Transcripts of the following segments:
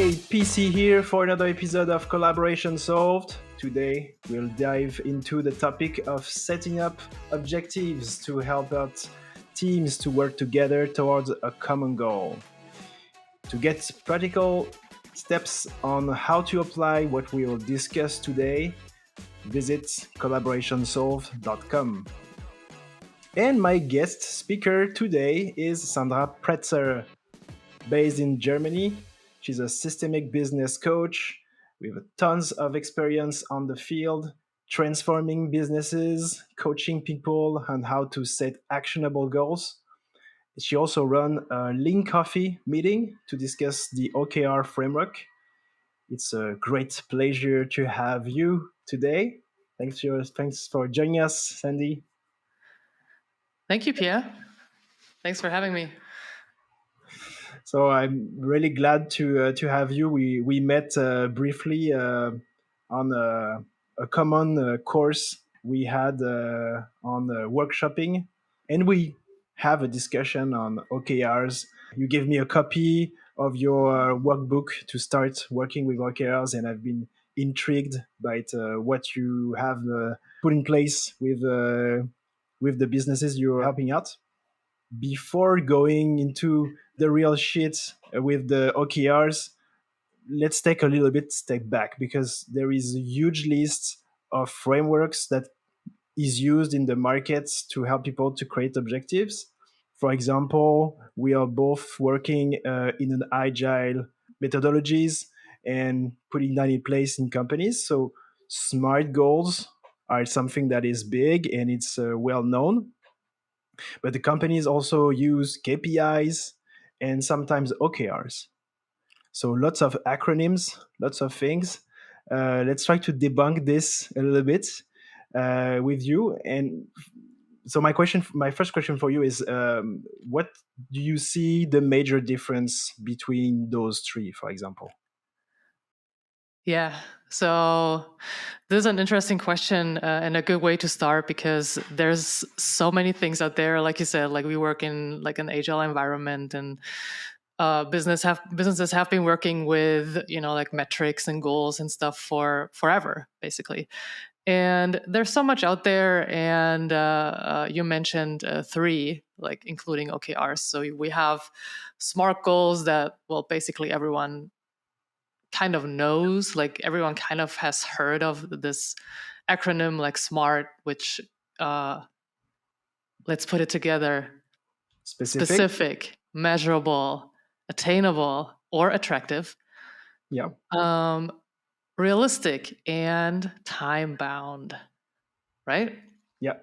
Hey, PC here for another episode of Collaboration Solved. Today, we'll dive into the topic of setting up objectives to help out teams to work together towards a common goal. To get practical steps on how to apply what we will discuss today, visit collaborationsolved.com. And my guest speaker today is Sandra Pretzer. Based in Germany, she's a systemic business coach with tons of experience on the field, transforming businesses, coaching people on how to set actionable goals. She also runs a Lean Coffee meeting to discuss the OKR framework. It's a great pleasure to have you today. Thanks for joining us, Sandy. Thank you, Pierre. Thanks for having me. So I'm really glad to have you. We met briefly on a common course we had on workshopping, and we have a discussion on OKRs. You gave me a copy of your workbook to start working with OKRs, and I've been intrigued by what you have put in place with the businesses you're helping out. Before going into the real shit with the OKRs, let's take a little bit step back because there is a huge list of frameworks that is used in the markets to help people to create objectives. For example, we are both working in an agile methodologies and putting that in place in companies. So SMART goals are something that is big and it's well known. But the companies also use KPIs and sometimes OKRs. So lots of acronyms, lots of things. Let's try to debunk this a little bit with you. And so my first question for you is, what do you see the major difference between those three, for example? Yeah, so this is an interesting question and a good way to start because there's so many things out there. Like you said, like we work in like an agile environment, and businesses have been working with like metrics and goals and stuff for forever, basically. And there's so much out there, and you mentioned three, like including OKRs. So we have SMART goals that, well, basically everyone kind of knows, like everyone kind of has heard of this acronym like SMART, which let's put it together: specific, measurable, attainable, or attractive. Yeah. Realistic and time bound, right? Yeah.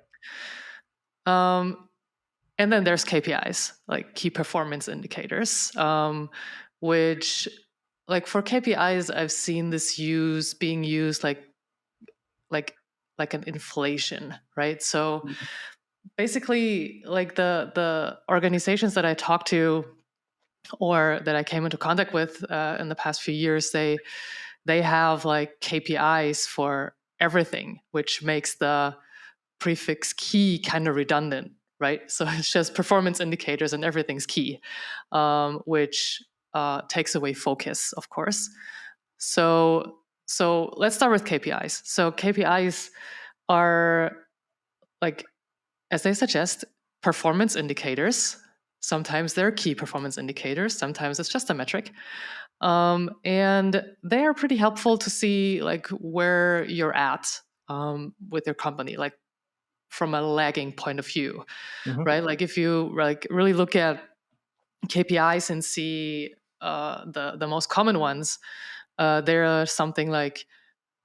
And then there's KPIs, like key performance indicators, which, like for KPIs, I've seen this being used like an inflation, right? So basically, like the organizations that I talked to or that I came into contact with in the past few years, they have like KPIs for everything, which makes the prefix key kind of redundant, right? So it's just performance indicators and everything's key, which takes away focus, of course. So let's start with KPIs. So KPIs are, like, as they suggest, performance indicators. Sometimes they're key performance indicators. Sometimes it's just a metric. And they are pretty helpful to see like where you're at with your company, like from a lagging point of view, right? Like if you like really look at KPIs and see the most common ones, there are something like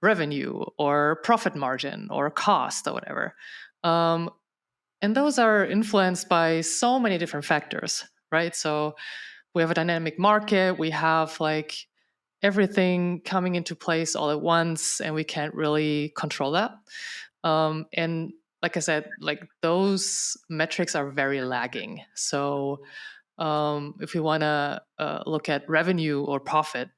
revenue or profit margin or cost or whatever. And those are influenced by so many different factors, right? So we have a dynamic market, we have like everything coming into place all at once, and we can't really control that. And like I said, like those metrics are very lagging. So if we want to look at revenue or profit,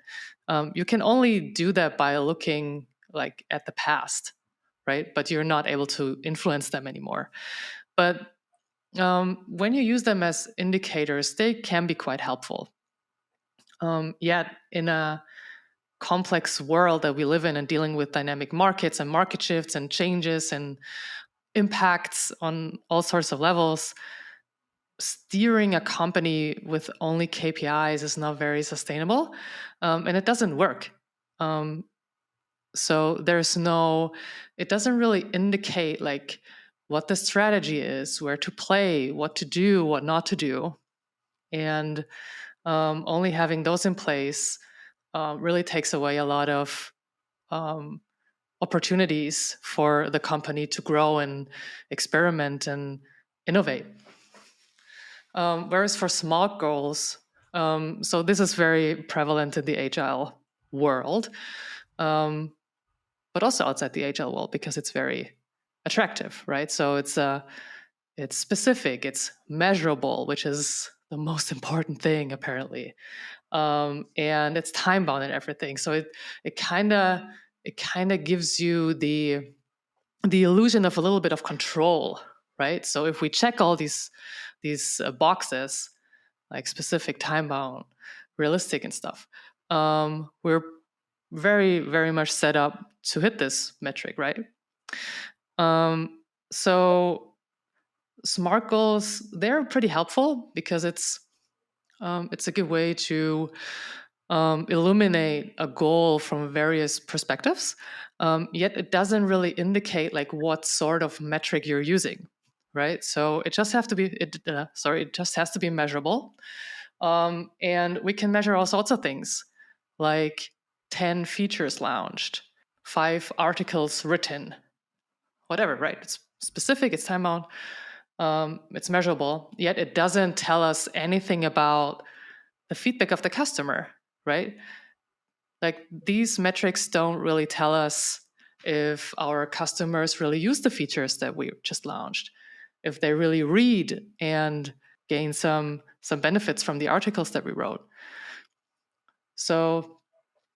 you can only do that by looking like at the past, right? But you're not able to influence them anymore. But when you use them as indicators, they can be quite helpful. Yet in a complex world that we live in and dealing with dynamic markets and market shifts and changes and impacts on all sorts of levels, steering a company with only KPIs is not very sustainable, and it doesn't work. So it doesn't really indicate like what the strategy is, where to play, what to do, what not to do. And only having those in place really takes away a lot of opportunities for the company to grow and experiment and innovate. Whereas for SMART goals, so this is very prevalent in the agile world, but also outside the agile world because it's very attractive, right? So it's specific, it's measurable, which is the most important thing apparently, and it's time bound and everything. So it kind of gives you the illusion of a little bit of control, right? So if we check all these boxes, like specific, time bound, realistic, and stuff, we're very, very much set up to hit this metric, right? So SMART goals, they're pretty helpful because it's a good way to illuminate a goal from various perspectives. Yet it doesn't really indicate like what sort of metric you're using, right? So it just has to be it just has to be measurable, and we can measure all sorts of things, like 10 features launched, 5 articles written, whatever, right? It's specific, it's time bound, it's measurable. Yet it doesn't tell us anything about the feedback of the customer, right? Like these metrics don't really tell us if our customers really use the features that we just launched, if they really read and gain some benefits from the articles that we wrote. So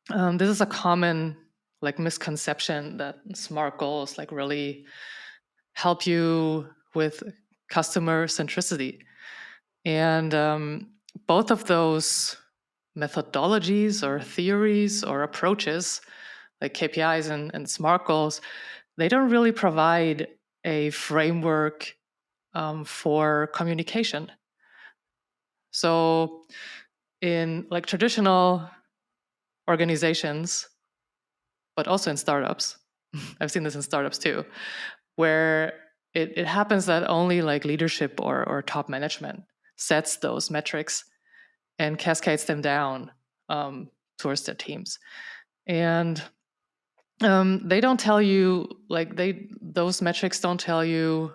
this is a common like misconception that SMART goals like really help you with customer centricity. And both of those methodologies or theories or approaches, like KPIs and SMART goals, they don't really provide a framework for communication. So in like traditional organizations, but also in startups, I've seen this in startups too, where it happens that only like leadership or top management sets those metrics and cascades them down towards their teams. And they don't tell you, like those metrics don't tell you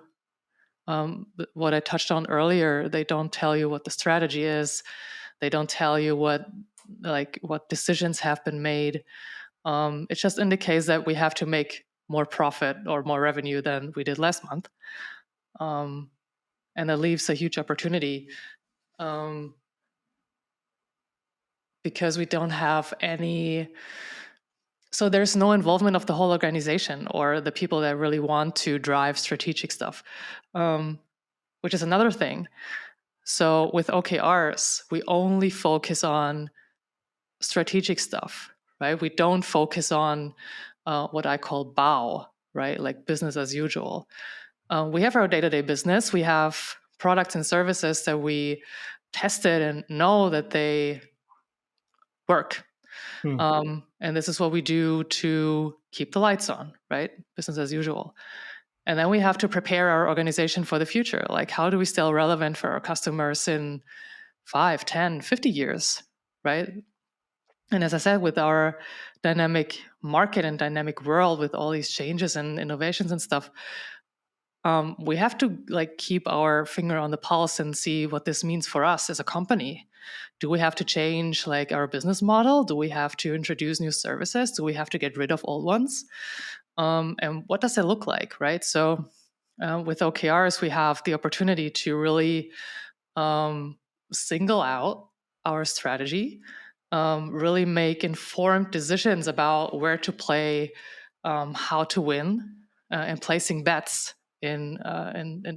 what I touched on earlier. They don't tell you what the strategy is. They don't tell you what decisions have been made. It just indicates that we have to make more profit or more revenue than we did last month. And that leaves a huge opportunity because we don't have any. So there's no involvement of the whole organization or the people that really want to drive strategic stuff, which is another thing. So with OKRs, we only focus on strategic stuff, right? We don't focus on what I call BAU, right? Like business as usual. We have our day-to-day business. We have products and services that we tested and know that they work. And this is what we do to keep the lights on, right? Business as usual. And then we have to prepare our organization for the future. Like, how do we stay relevant for our customers in 5, 10, 50 years, right? And as I said, with our dynamic market and dynamic world, with all these changes and innovations and stuff, we have to like keep our finger on the pulse and see what this means for us as a company. Do we have to change like our business model? Do we have to introduce new services? Do we have to get rid of old ones? And what does it look like, right? So with OKRs, we have the opportunity to really single out our strategy, really make informed decisions about where to play, how to win, and placing bets in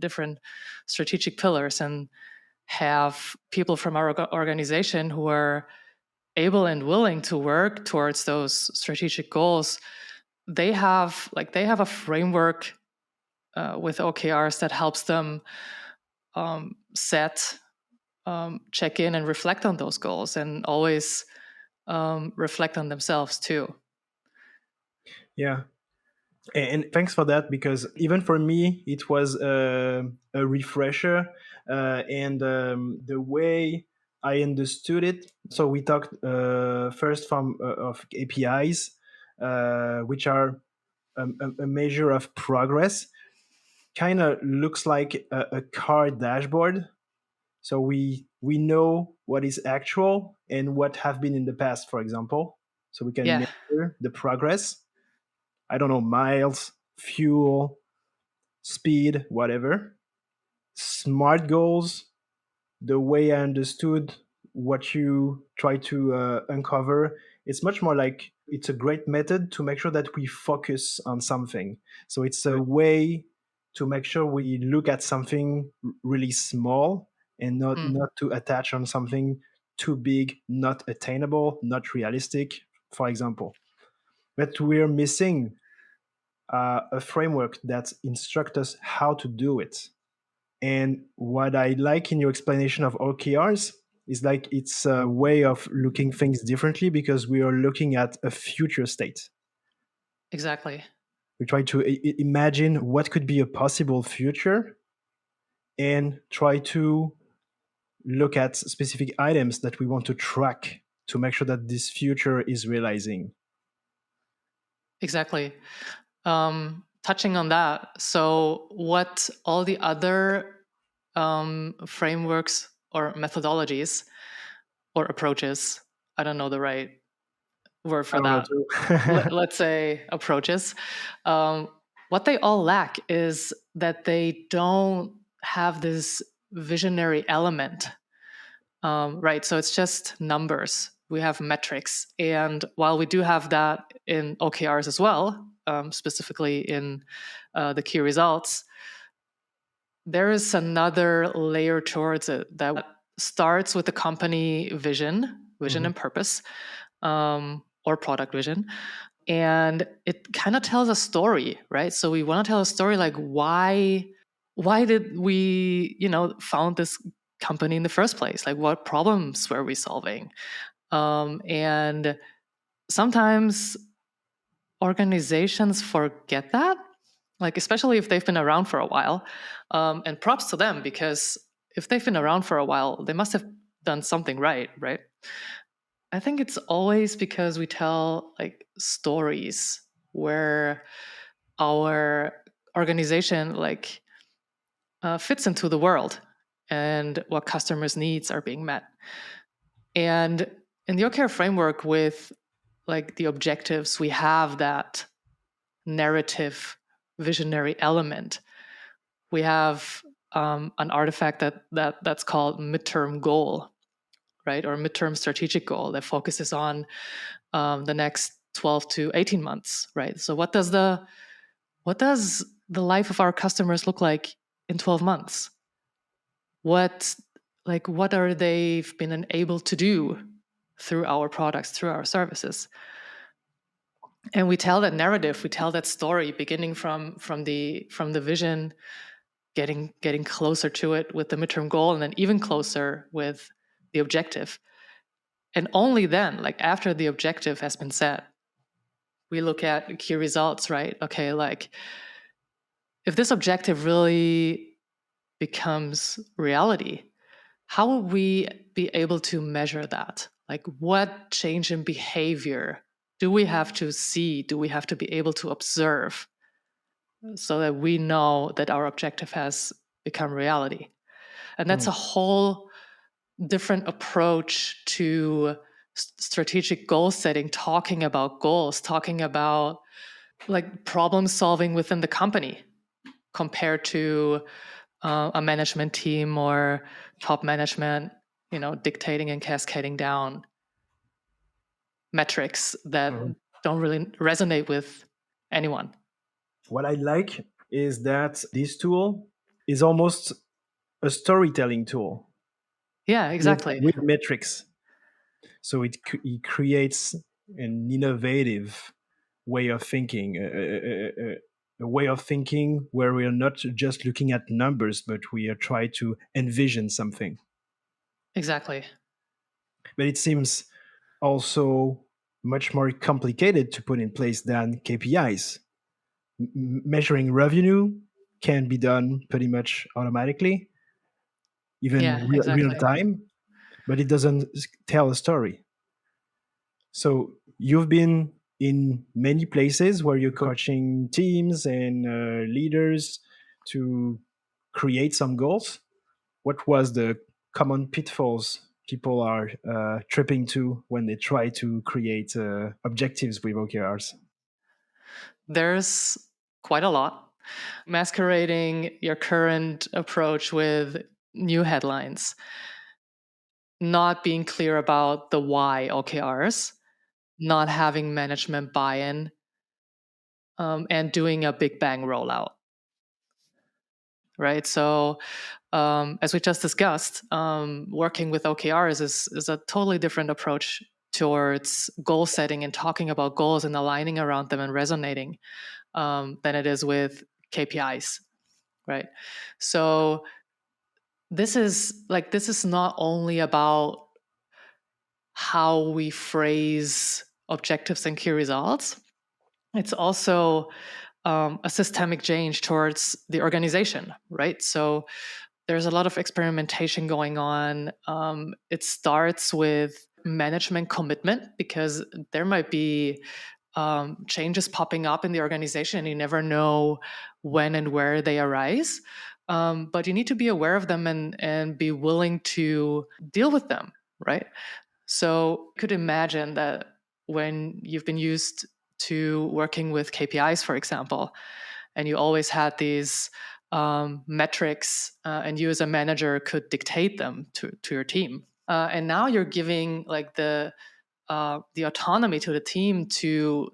different strategic pillars, and have people from our organization who are able and willing to work towards those strategic goals, they have a framework with OKRs that helps them set, check in, and reflect on those goals, and always reflect on themselves too. Yeah. And thanks for that, because even for me, it was a refresher. And the way I understood it, so we talked first from of APIs, which are a measure of progress. Kind of looks like a car dashboard. So we know what is actual and what have been in the past, for example. So we can Yeah, measure the progress. I don't know, miles, fuel, speed, whatever. Smart goals, the way I understood what you try to uncover, it's much more like it's a great method to make sure that we focus on something. So it's a way to make sure we look at something really small and not to attach on something too big, not attainable, not realistic, for example. But we're missing a framework that instructs us how to do it. And what I like in your explanation of OKRs is like it's a way of looking things differently, because we are looking at a future state. exactly. We try to imagine what could be a possible future and try to look at specific items that we want to track to make sure that this future is realizing. Exactly. Touching on that, so what all the other frameworks or methodologies or approaches, I don't know the right word I for don't know that. too. Let's say approaches. Um, what they all lack is that they don't have this visionary element, right? So it's just numbers. We have metrics. And while we do have that in OKRs as well, specifically in the key results, there is another layer towards it that starts with the company vision, Mhm. and purpose, or product vision. And it kind of tells a story, right? So we want to tell a story like why did we, found this company in the first place? Like what problems were we solving? And sometimes organizations forget that, like especially if they've been around for a while. And props to them, because if they've been around for a while, they must have done something right, right? I think it's always because we tell like stories where our organization fits into the world and what customers' needs are being met. And in the OKR framework, with like the objectives, we have that narrative visionary element. We have an artifact that's called midterm goal, right? Or midterm strategic goal that focuses on the next 12 to 18 months, right? So what does the life of our customers look like in 12 months? What what are they've been able to do through our products, through our services? And we tell that narrative, we tell that story, beginning from the vision, getting closer to it with the midterm goal, and then even closer with the objective. And only then, like after the objective has been set, we look at key results, right? Okay, like if this objective really becomes reality, how will we be able to measure that? Like what change in behavior do we have to see? Do we have to be able to observe so that we know that our objective has become reality? And that's a Mm. whole different approach to strategic goal setting, talking about goals, talking about like problem solving within the company compared to a management team or top management, dictating and cascading down metrics that Mhm. don't really resonate with anyone. What I like is that this tool is almost a storytelling tool Yeah, with exactly. with metrics. So it creates an innovative way of thinking, a way of thinking where we are not just looking at numbers, but we are trying to envision something. Exactly. But it seems also much more complicated to put in place than KPIs. Measuring revenue can be done pretty much automatically, even Yeah, real exactly. time, but it doesn't tell a story. So you've been in many places where you're coaching teams and leaders to create some goals. What was the common pitfalls people are tripping to when they try to create objectives with OKRs? There's quite a lot. Masquerading your current approach with new headlines, not being clear about the why OKRs, not having management buy in, and doing a big bang rollout. Right. So, as we just discussed, working with OKRs is a totally different approach towards goal setting and talking about goals and aligning around them and resonating than it is with KPIs. Right. So this is not only about how we phrase objectives and key results. It's also a systemic change towards the organization, right? So there's a lot of experimentation going on. It starts with management commitment because there might be changes popping up in the organization and you never know when and where they arise. But you need to be aware of them and be willing to deal with them, right? So you could imagine that when you've been used to working with KPIs, for example, and you always had these metrics, and you as a manager could dictate them to your team. And now you're giving like the autonomy to the team to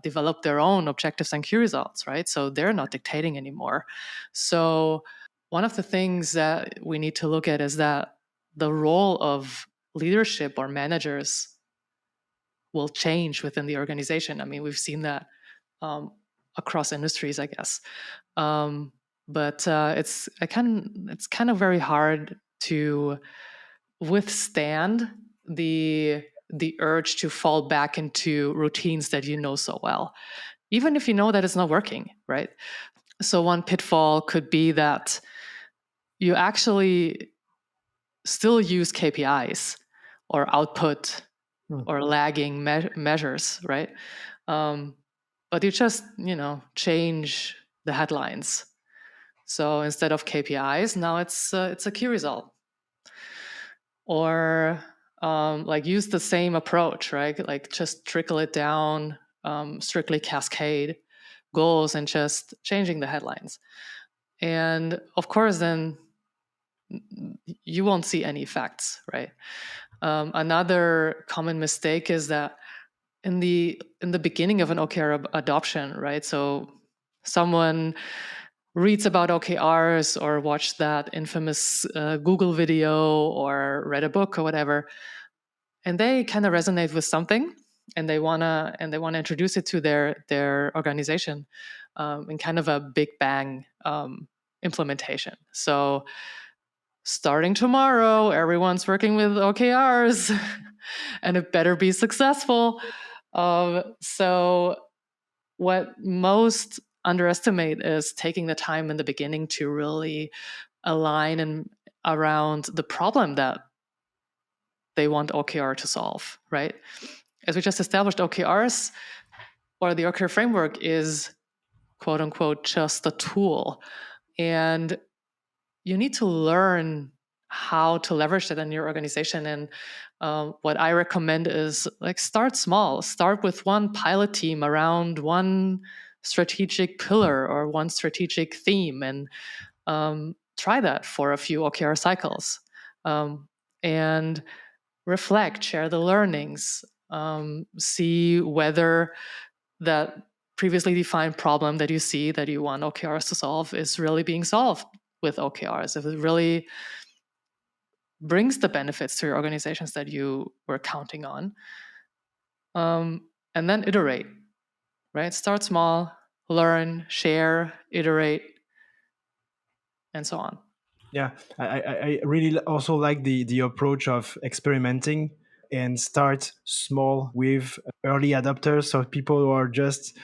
develop their own objectives and key results, right? So they're not dictating anymore. So one of the things that we need to look at is that the role of leadership or managers will change within the organization. I mean, we've seen that across industries, I guess. But it's kind of very hard to withstand the urge to fall back into routines that you know so well, even if you know that it's not working, right? So one pitfall could be that you actually still use KPIs or output or lagging measures, right? But you just change the headlines. So instead of KPIs, now it's a key result. Or like use the same approach, right? Like just trickle it down, strictly cascade goals and just changing the headlines. And of course, then you won't see any effects, right? Another common mistake is that in the beginning of an OKR adoption, right? So someone reads about OKRs or watched that infamous Google video or read a book or whatever, and they kind of resonate with something, and they wanna introduce it to their organization in kind of a big bang implementation. So starting tomorrow, everyone's working with OKRs, and it better be successful. So what most underestimate is taking the time in the beginning to really align and around the problem that they want OKR to solve, right? As we just established, OKRs or the OKR framework is quote unquote just a tool. And you need to learn how to leverage that in your organization. And what I recommend is like start small, start with one pilot team around one strategic pillar or one strategic theme, and try that for a few OKR cycles. And reflect, share the learnings, see whether that previously defined problem that you see that you want OKRs to solve is really being solved with OKRs. If it really brings the benefits to your organizations that you were counting on. And then iterate, right? Start small, learn, share, iterate, and so on. Yeah, I really also like the approach of experimenting and start small with early adopters, so people who are just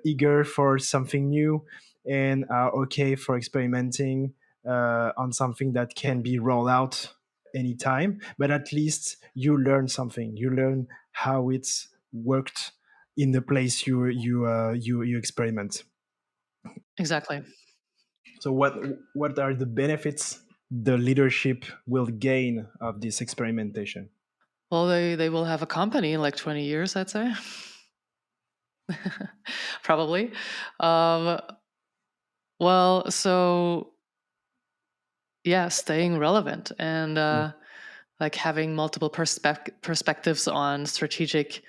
eager for something new and are okay for experimenting on something that can be rolled out anytime. But at least you learn something. You learn how it's worked in the place you experiment. Exactly. So what are the benefits the leadership will gain of this experimentation? Well, they will have a company in like 20 years, I'd say. Probably. Um, well, so yeah, staying relevant and Mm. like having multiple perspectives on strategic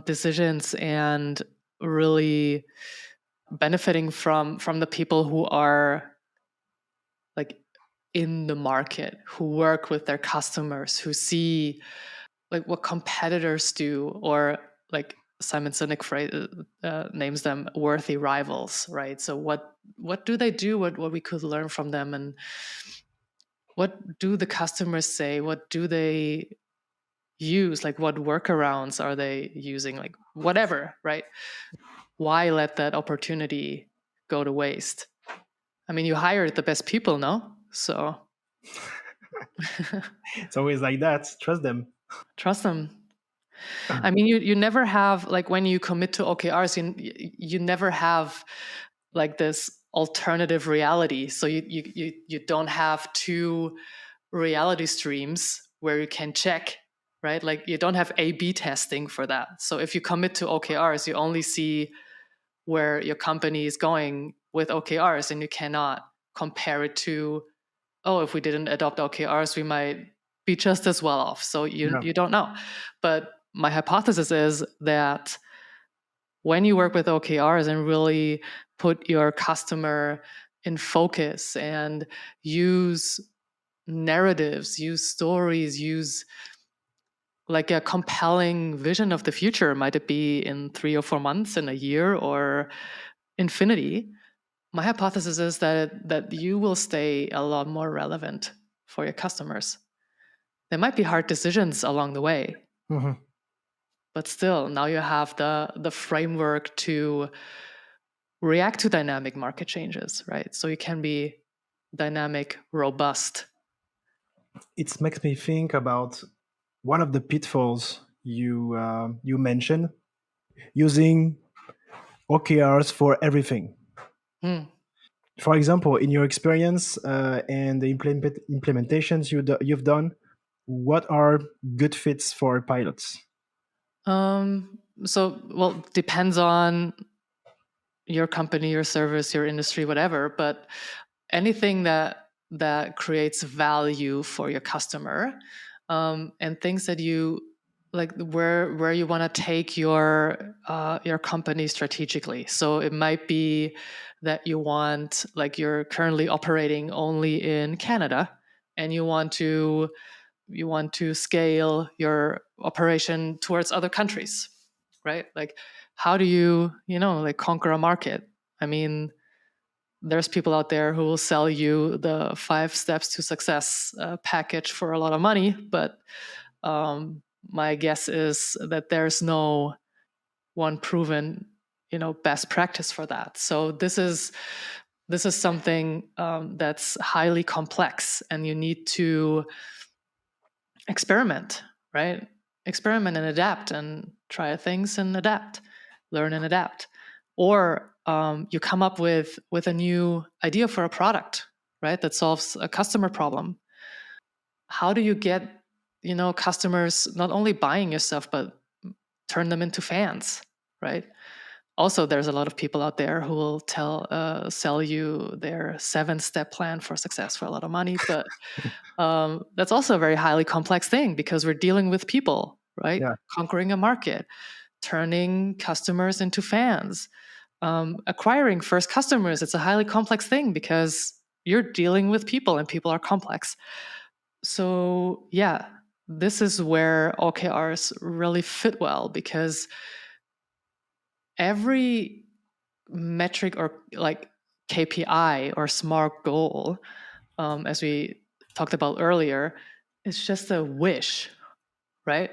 decisions, and really benefiting from the people who are like in the market, who work with their customers, who see like what competitors do, or like Simon Sinek names them worthy rivals, right? So what do they do? What we could learn from them, and what do the customers say? What do they use? Like what workarounds are they using? Like whatever, right? Why let that opportunity go to waste? I mean, you hired the best people, no? So It's always like that. Trust them. trust them. I mean, you never have like when you commit to OKRs, you never have like this alternative reality. So you don't have two reality streams where you can check, right? Like you don't have A/B testing for that. So if you commit to OKRs, you only see where your company is going with OKRs, and you cannot compare it to, oh, if we didn't adopt OKRs, we might be just as well off. So Yeah. you don't know. But my hypothesis is that when you work with OKRs and really put your customer in focus and use narratives, use stories, use like a compelling vision of the future, might it be in 3 or 4 months, in a year, or infinity, my hypothesis is that you will stay a lot more relevant for your customers. There might be hard decisions along the way, Mhm. but still, now you have the framework to react to dynamic market changes, right? So you can be dynamic, robust. It makes me think about one of the pitfalls you mentioned, using OKRs for everything. Hmm. For example, in your experience and the implementations you've done, what are good fits for pilots? So, well, depends on your company, your service, your industry, whatever. But anything that creates value for your customer, and things that you like, where you want to take your company strategically. So it might be that you want, like, you're currently operating only in Canada, and you want to scale your operation towards other countries, right? Like, how do you like conquer a market? I mean, there's people out there who will sell you the 5 steps to success package for a lot of money, but my guess is that there's no one proven best practice for that. So this is something that's highly complex, and you need to experiment, right? Experiment and adapt, and try things and adapt, learn and adapt. Or you come up with a new idea for a product, right, that solves a customer problem. How do you get customers not only buying your stuff, but turn them into fans, right? Also, there's a lot of people out there who will sell you their 7-step plan for success for a lot of money, but that's also a very highly complex thing, because we're dealing with people, right? Yeah, Conquering a market, turning customers into fans, acquiring first customers. It's a highly complex thing because you're dealing with people, and people are complex. So yeah, this is where OKRs really fit well, because every metric or like KPI or SMART goal, as we talked about earlier, is just a wish, right?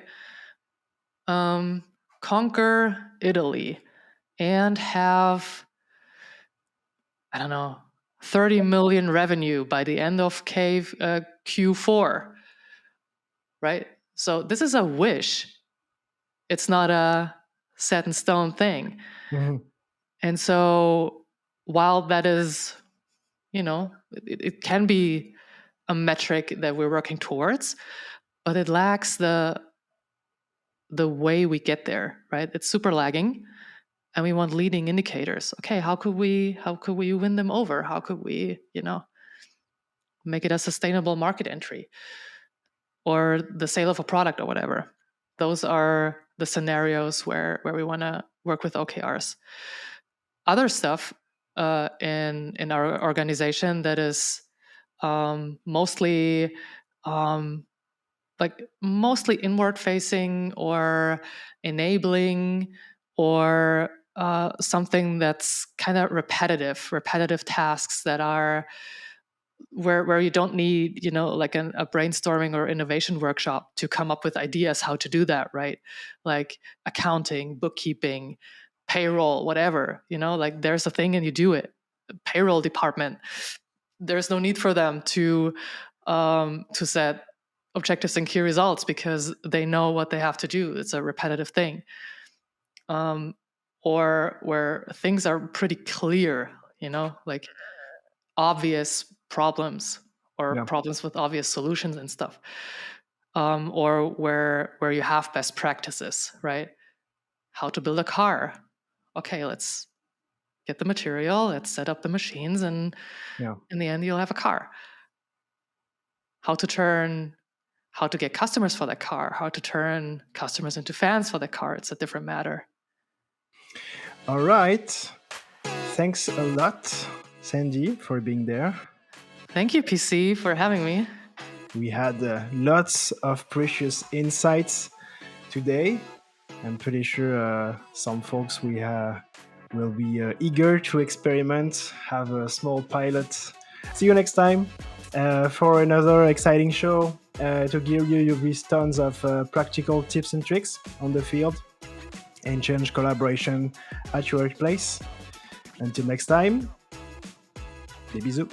Conquer Italy and have, I don't know, 30 million revenue by the end of Q4, right? So this is a wish. It's not a set in stone thing. Mhm. And so while that is, it can be a metric that we're working towards, but it lacks the way we get there, right? It's super lagging, and we want leading indicators. Okay, how could we win them over? How could we, make it a sustainable market entry or the sale of a product or whatever? Those are the scenarios where we want to work with OKRs. Other stuff in our organization that is mostly mostly inward facing or enabling, or something that's kind of repetitive tasks that are where you don't need, like a brainstorming or innovation workshop to come up with ideas how to do that, right? Like accounting, bookkeeping, payroll, whatever, like there's a thing and you do it. Payroll department, there's no need for them to set objectives and key results because they know what they have to do. It's a repetitive thing. Or where things are pretty clear, like obvious problems or Yeah. problems with obvious solutions and stuff. Or where you have best practices, right? How to build a car. Okay, let's get the material, let's set up the machines, and Yeah. in the end, you'll have a car. How to get customers for that car, how to turn customers into fans for that car. It's a different matter. All right. Thanks a lot, Sandy, for being there. Thank you, PC, for having me. We had lots of precious insights today. I'm pretty sure some folks will be eager to experiment, have a small pilot. See you next time for another exciting show to give you with tons of practical tips and tricks on the field and change collaboration at your workplace. Until next time, des bisous.